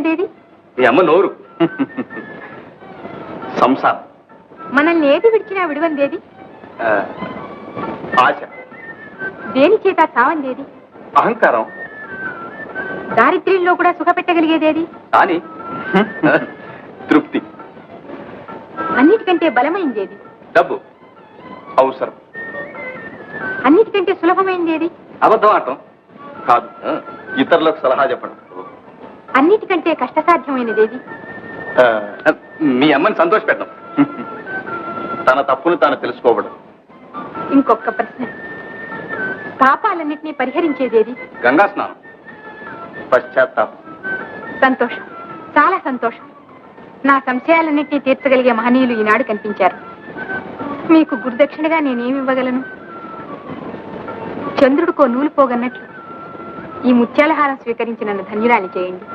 విడిచినదేది? మీ అమ్మ నోరు. సంసారం. మనల్ని ఏది విడిచినా విడివందేది? ఆశ. దేని చేత చావందేది? అహంకారం. దారిద్ర్యంలో కూడా సుఖపెట్టగలిగేదేది? కానీ తృప్తి. అన్నిటికంటే బలమైందేది? డబ్బు. అవసరం. అన్నిటికంటే సులభమైందేది? అబద్ధం ఆడటం. కాదు, ఇతరులకు సలహా చెప్పడం. అన్నిటికంటే కష్టసాధ్యమైనదేది? మీ అమ్మని సంతోష పెట్టడం. తన తప్పును తాను తెలుసుకోవడం. ఇంకొక ప్రశ్న, పాపాలన్నింటినీ పరిహరించేదేది? గంగా స్నానం. పశ్చాత్తాపం. సంతోషం, చాలా సంతోషం. నా సంశయాలన్నింటినీ తీర్చగలిగే మహనీయులు ఈనాడు కనిపించారు. మీకు గురుదక్షిణగా నేనేమివ్వగలను? చంద్రుడికో నూలు పోగన్నట్లు ఈ ముత్యాలహారం స్వీకరించి నన్ను ధన్యురాలి చేయండి.